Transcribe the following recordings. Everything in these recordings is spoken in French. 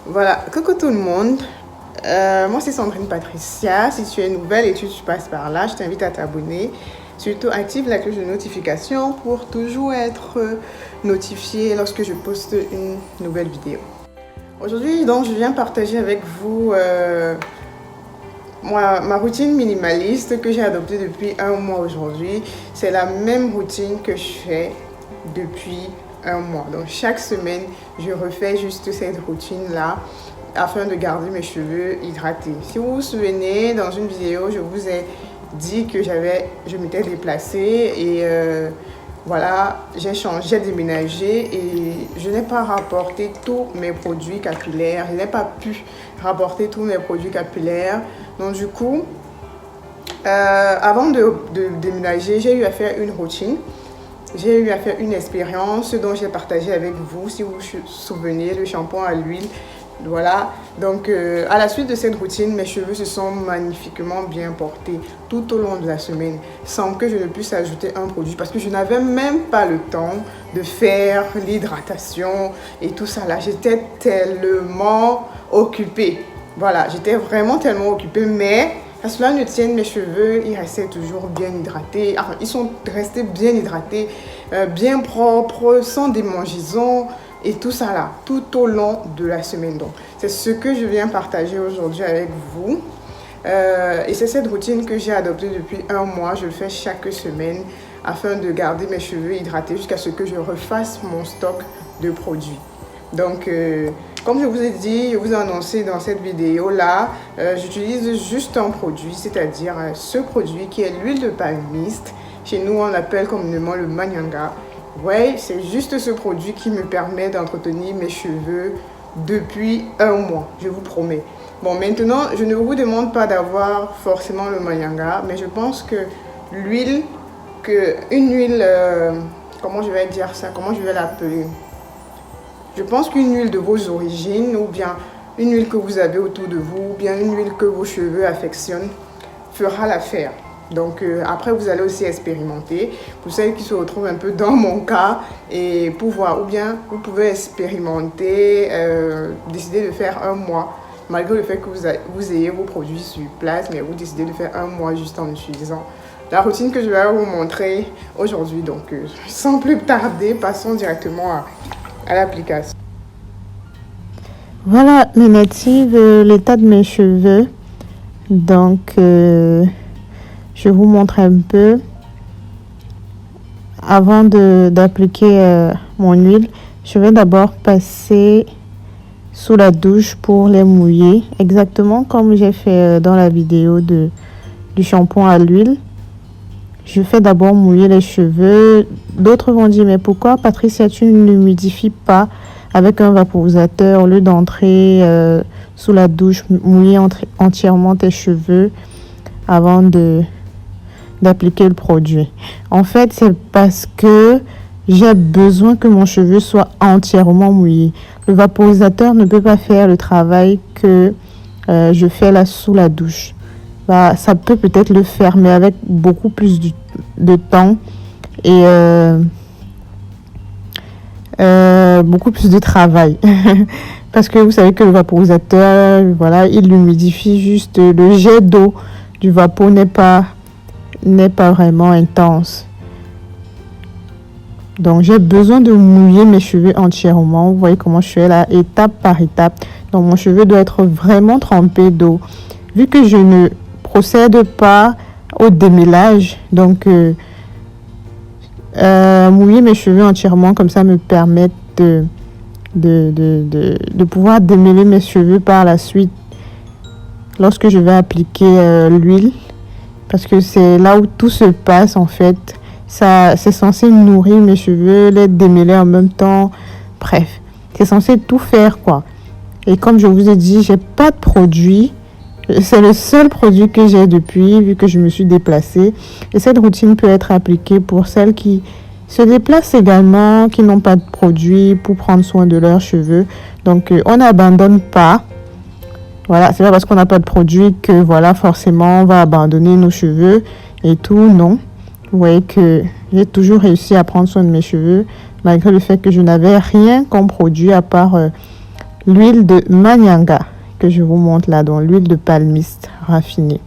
Voilà, coucou tout le monde. Moi c'est Sandrine Patricia. Si tu es nouvelle et tu passes par là, je t'invite à t'abonner. Surtout active la cloche de notification pour toujours être notifié lorsque je poste une nouvelle vidéo. Aujourd'hui, donc, je viens partager avec vous ma routine minimaliste que j'ai adoptée depuis un mois aujourd'hui. C'est la même routine que je fais depuis un mois. Donc chaque semaine, je refais juste cette routine-là afin de garder mes cheveux hydratés. Si vous vous souvenez, dans une vidéo, je vous ai dit que je m'étais déplacée et voilà, j'ai déménagé et je n'ai pas rapporté tous mes produits capillaires. Je n'ai pas pu rapporter tous mes produits capillaires. Donc du coup, avant de déménager, j'ai eu à faire une routine. J'ai eu à faire une expérience dont j'ai partagé avec vous, si vous vous souvenez, le shampoing à l'huile. Voilà, donc à la suite de cette routine, mes cheveux se sont magnifiquement bien portés tout au long de la semaine, sans que je ne puisse ajouter un produit, parce que je n'avais même pas le temps de faire l'hydratation et tout ça là. J'étais tellement occupée. Voilà, j'étais vraiment tellement occupée, mais à cela ne tienne, mes cheveux, ils restaient toujours bien hydratés. Enfin, ils sont restés bien hydratés, bien propres, sans démangeaisons et tout ça là, tout au long de la semaine. Donc, c'est ce que je viens partager aujourd'hui avec vous. Et c'est cette routine que j'ai adoptée depuis un mois. Je le fais chaque semaine afin de garder mes cheveux hydratés jusqu'à ce que je refasse mon stock de produits. Donc, comme je vous ai dit, je vous ai annoncé dans cette vidéo-là, j'utilise juste un produit, c'est-à-dire ce produit qui est l'huile de palme mixte. Chez nous, on l'appelle communément le Manyanga. Ouais, c'est juste ce produit qui me permet d'entretenir mes cheveux depuis un mois, je vous promets. Bon, maintenant, je ne vous demande pas d'avoir forcément le Manyanga, mais je pense que comment je vais dire ça, comment je vais l'appeler? Je pense qu'une huile de vos origines, ou bien une huile que vous avez autour de vous, ou bien une huile que vos cheveux affectionnent, fera l'affaire. Donc après, vous allez aussi expérimenter. Pour celles qui se retrouvent un peu dans mon cas, et pour voir, ou bien vous pouvez expérimenter, décider de faire un mois, malgré le fait que vous ayez vos produits sur place, mais vous décidez de faire un mois juste en utilisant la routine que je vais vous montrer aujourd'hui. Donc sans plus tarder, passons directement à l'application. Voilà mes natives, l'état de mes cheveux. Donc je vous montre un peu. Avant d'appliquer mon huile, je vais d'abord passer sous la douche pour les mouiller, exactement comme j'ai fait dans la vidéo du shampoing à l'huile. Je fais d'abord mouiller les cheveux. D'autres vont dire, mais pourquoi Patricia, tu ne l'humidifies pas avec un vaporisateur au lieu d'entrer sous la douche, mouiller entièrement tes cheveux avant d'appliquer le produit? En fait, c'est parce que j'ai besoin que mon cheveu soit entièrement mouillé. Le vaporisateur ne peut pas faire le travail que je fais là sous la douche. Bah, ça peut peut-être le faire, mais avec beaucoup plus de temps et beaucoup plus de travail. Parce que vous savez que le vaporisateur, voilà, il humidifie juste. Le jet d'eau du vapeur n'est pas vraiment intense. Donc j'ai besoin de mouiller mes cheveux entièrement. Vous voyez comment je fais là, étape par étape. Donc mon cheveu doit être vraiment trempé d'eau. Vu que je ne procède pas au démêlage, donc mouiller mes cheveux entièrement comme ça me permet de pouvoir démêler mes cheveux par la suite lorsque je vais appliquer l'huile, parce que c'est là où tout se passe en fait. Ça, c'est censé nourrir mes cheveux, les démêler en même temps. Bref, c'est censé tout faire quoi. Et comme je vous ai dit, j'ai pas de produit. C'est le seul produit que j'ai depuis, vu que je me suis déplacée. Et cette routine peut être appliquée pour celles qui se déplacent également, qui n'ont pas de produit pour prendre soin de leurs cheveux. Donc, on n'abandonne pas. Voilà, c'est pas parce qu'on n'a pas de produit que, voilà, forcément, on va abandonner nos cheveux et tout. Non. Vous voyez que j'ai toujours réussi à prendre soin de mes cheveux, malgré le fait que je n'avais rien comme produit à part l'huile de Manianga que je vous montre là, donc l'huile de palmiste raffinée.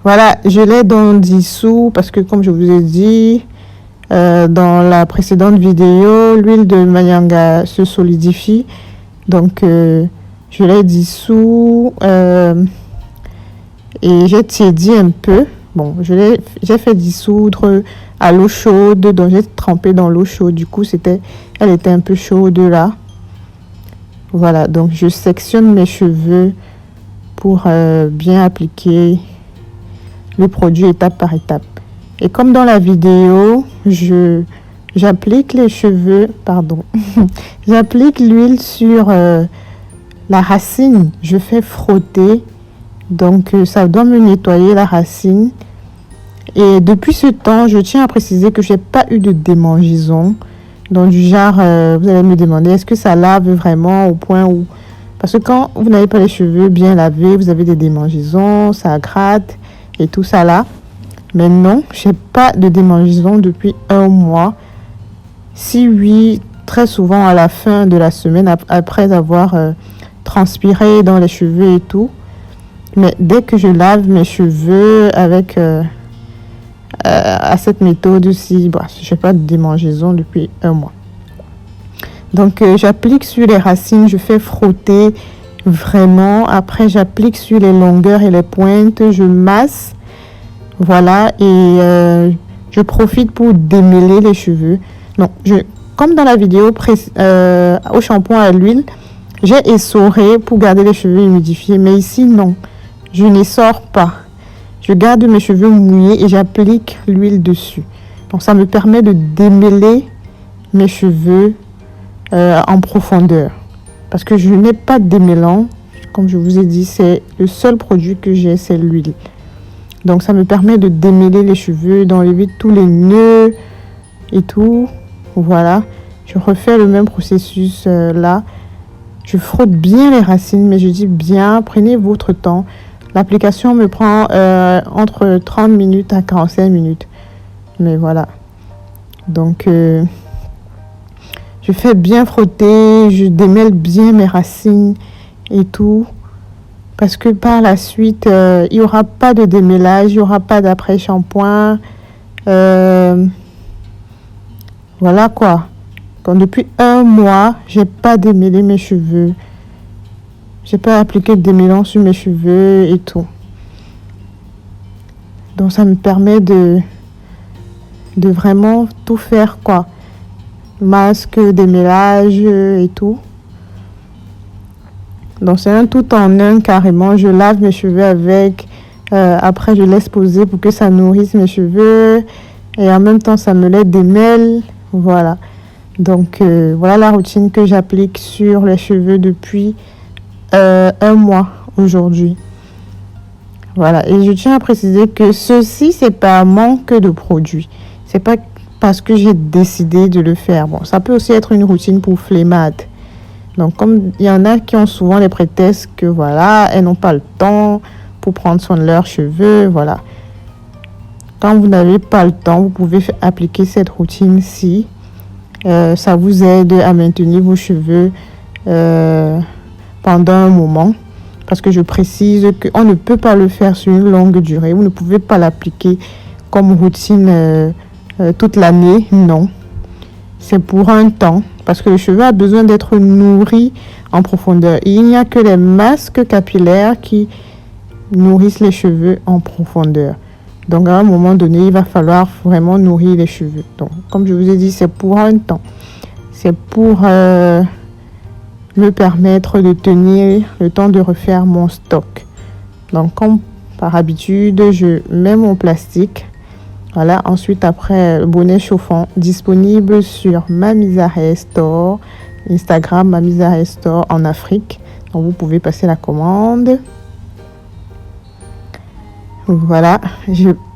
Voilà, je l'ai donc dissous parce que comme je vous ai dit dans la précédente vidéo, l'huile de Manianga se solidifie. Donc je l'ai dissous et j'ai tiédi un peu. Bon, j'ai fait dissoudre à l'eau chaude, donc j'ai trempé dans l'eau chaude. Du coup, elle était un peu chaude là. Voilà, donc je sectionne mes cheveux pour bien appliquer le produit étape par étape. Et comme dans la vidéo, j'applique les cheveux, j'applique l'huile sur la racine. Je fais frotter, donc ça doit me nettoyer la racine. Et depuis ce temps, je tiens à préciser que je n'ai pas eu de démangeaison. Donc du genre, vous allez me demander, est-ce que ça lave vraiment au point où... Parce que quand vous n'avez pas les cheveux bien lavés, vous avez des démangeaisons, ça gratte et tout ça là. Mais non, je n'ai pas de démangeaison depuis 1 mois. Si oui, très souvent à la fin de la semaine, après avoir transpiré dans les cheveux et tout. Mais dès que je lave mes cheveux avec... à cette méthode-ci, je n'ai pas de démangeaison depuis 1 mois. Donc, j'applique sur les racines, je fais frotter vraiment. Après, j'applique sur les longueurs et les pointes, je masse. Voilà, et je profite pour démêler les cheveux. Donc, comme dans la vidéo au shampoing à l'huile, j'ai essoré pour garder les cheveux humidifiés. Mais ici, non, je n'essore pas. Je garde mes cheveux mouillés et j'applique l'huile dessus. Donc ça me permet de démêler mes cheveux en profondeur. Parce que je n'ai pas de démêlant. Comme je vous ai dit, c'est le seul produit que j'ai, c'est l'huile. Donc ça me permet de démêler les cheveux, d'enlever tous les nœuds et tout. Voilà. Je refais le même processus là. Je frotte bien les racines, mais je dis bien, prenez votre temps. L'application me prend entre 30 minutes à 45 minutes. Mais voilà. Donc, je fais bien frotter. Je démêle bien mes racines et tout. Parce que par la suite, il n'y aura pas de démêlage. Il n'y aura pas d'après-shampoing. Voilà quoi. Donc, depuis 1 mois, je n'ai pas démêlé mes cheveux. J'ai pas appliqué de démêlant sur mes cheveux et tout. Donc ça me permet de vraiment tout faire quoi. Masque, démêlage et tout. Donc c'est un tout en un carrément. Je lave mes cheveux avec. Après je laisse poser pour que ça nourrisse mes cheveux. Et en même temps ça me les démêle. Voilà. Donc voilà la routine que j'applique sur les cheveux depuis 1 mois aujourd'hui. Voilà, et je tiens à préciser que ceci, c'est pas un manque de produits. C'est pas parce que j'ai décidé de le faire. Bon, ça peut aussi être une routine pour flemmade. Donc, comme il y en a qui ont souvent les prétextes que voilà, elles n'ont pas le temps pour prendre soin de leurs cheveux, voilà. Quand vous n'avez pas le temps, vous pouvez appliquer cette routine-ci. Ça vous aide à maintenir vos cheveux pendant un moment, parce que je précise qu'on ne peut pas le faire sur une longue durée. Vous ne pouvez pas l'appliquer comme routine toute l'année, non. C'est pour un temps, parce que le cheveu a besoin d'être nourri en profondeur. Et il n'y a que les masques capillaires qui nourrissent les cheveux en profondeur. Donc à un moment donné, il va falloir vraiment nourrir les cheveux. Donc comme je vous ai dit, c'est pour un temps. C'est pour me permettre de tenir le temps de refaire mon stock. Donc comme par habitude, je mets mon plastique. Voilà, ensuite après le bonnet chauffant disponible sur Mamisa Hair Store, Instagram Mamisa Hair Store en Afrique. Donc vous pouvez passer la commande. Voilà,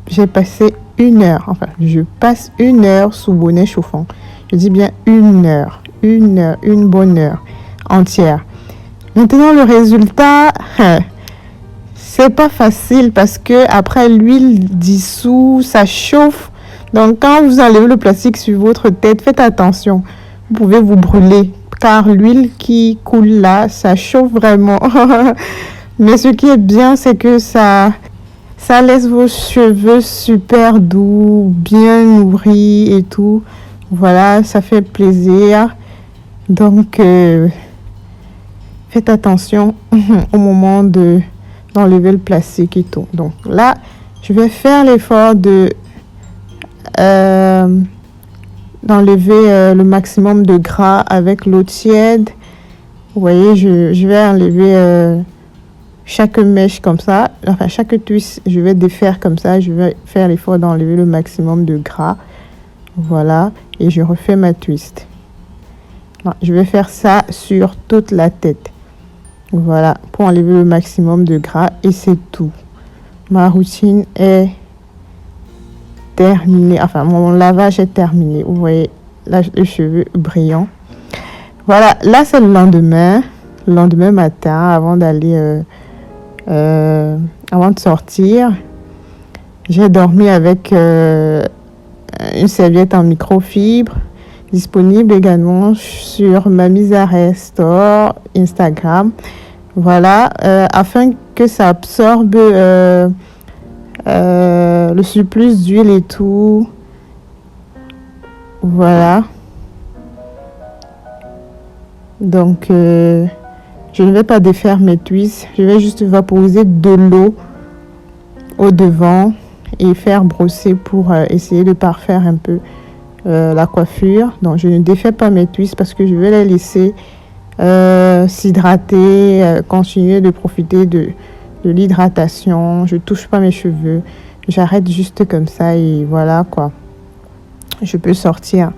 j'ai passé 1 heure, enfin je passe 1 heure sous bonnet chauffant. Je dis bien 1 heure, une bonne heure entière. Maintenant le résultat, c'est pas facile parce que après l'huile dissout, ça chauffe. Donc quand vous enlevez le plastique sur votre tête, faites attention. Vous pouvez vous brûler car l'huile qui coule là, ça chauffe vraiment. Mais ce qui est bien, c'est que ça laisse vos cheveux super doux, bien nourris et tout. Voilà, ça fait plaisir. Donc, faites attention au moment d'enlever le plastique et tout. Donc là, je vais faire l'effort d'enlever le maximum de gras avec l'eau tiède. Vous voyez, je vais enlever chaque mèche comme ça, enfin chaque twist, je vais défaire comme ça. Je vais faire l'effort d'enlever le maximum de gras. Voilà, et je refais ma twist. Je vais faire ça sur toute la tête. Voilà, pour enlever le maximum de gras, et c'est tout. Ma routine est terminée, enfin mon lavage est terminé. Vous voyez là, les cheveux brillants. Voilà, là c'est le lendemain matin, avant de sortir. J'ai dormi avec une serviette en microfibre, disponible également sur Mamizaré Store, Instagram. Voilà, afin que ça absorbe le surplus d'huile et tout. Voilà. Donc, je ne vais pas défaire mes twists. Je vais juste vaporiser de l'eau au devant et faire brosser pour essayer de parfaire un peu la coiffure. Donc, je ne défais pas mes twists parce que je vais les laisser s'hydrater, continuer de profiter de l'hydratation. Je touche pas mes cheveux. J'arrête juste comme ça et voilà quoi. Je peux sortir.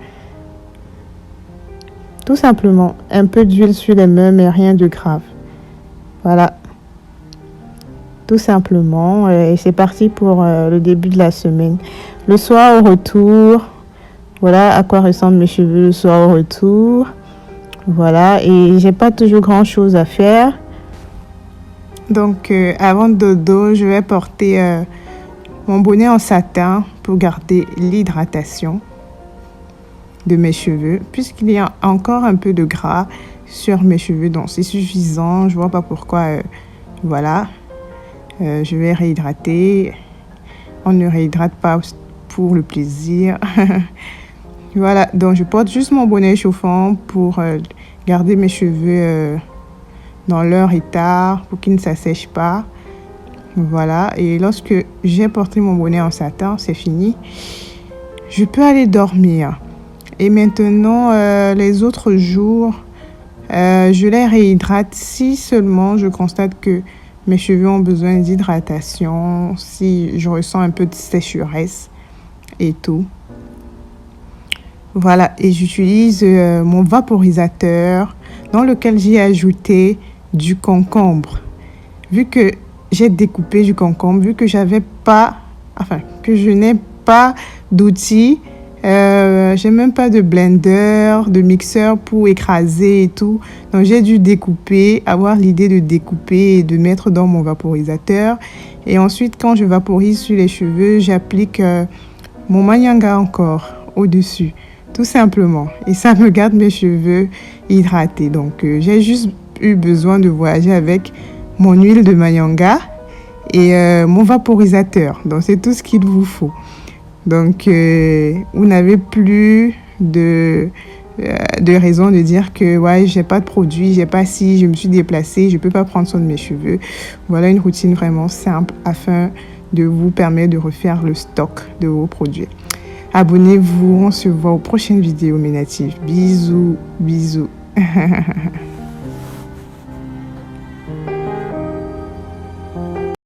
Tout simplement, un peu d'huile sur les mains, mais rien de grave. Voilà. Tout simplement. Et c'est parti pour le début de la semaine. Le soir au retour. Voilà à quoi ressemblent mes cheveux le soir au retour. Voilà. Et j'ai pas toujours grand chose à faire. Donc, avant dodo, je vais porter mon bonnet en satin pour garder l'hydratation de mes cheveux, puisqu'il y a encore un peu de gras sur mes cheveux, donc c'est suffisant. Je vois pas pourquoi. Voilà, je vais réhydrater. On ne réhydrate pas pour le plaisir. Voilà, donc je porte juste mon bonnet chauffant pour garder mes cheveux dans leur état, pour qu'ils ne s'assèchent pas. Voilà, et lorsque j'ai porté mon bonnet en satin, c'est fini. Je peux aller dormir. Et maintenant, les autres jours, je les réhydrate si seulement je constate que mes cheveux ont besoin d'hydratation, si je ressens un peu de sécheresse et tout. Voilà, et j'utilise mon vaporisateur dans lequel j'ai ajouté du concombre. Vu que j'ai découpé du concombre, vu que je n'ai pas d'outils, j'ai même pas de blender, de mixeur pour écraser et tout. Donc j'ai dû découper, avoir l'idée de découper et de mettre dans mon vaporisateur. Et ensuite, quand je vaporise sur les cheveux, j'applique mon Manyanga encore au-dessus, tout simplement. Et ça me garde mes cheveux hydratés. Donc j'ai juste eu besoin de voyager avec mon huile de Manyanga et mon vaporisateur. Donc c'est tout ce qu'il vous faut. Donc, vous n'avez plus de raison de dire que ouais, j'ai pas de produit, j'ai pas si, je me suis déplacée, je peux pas prendre soin de mes cheveux. Voilà une routine vraiment simple afin de vous permettre de refaire le stock de vos produits. Abonnez-vous, on se voit aux prochaines vidéos, mes natifs. Bisous, bisous.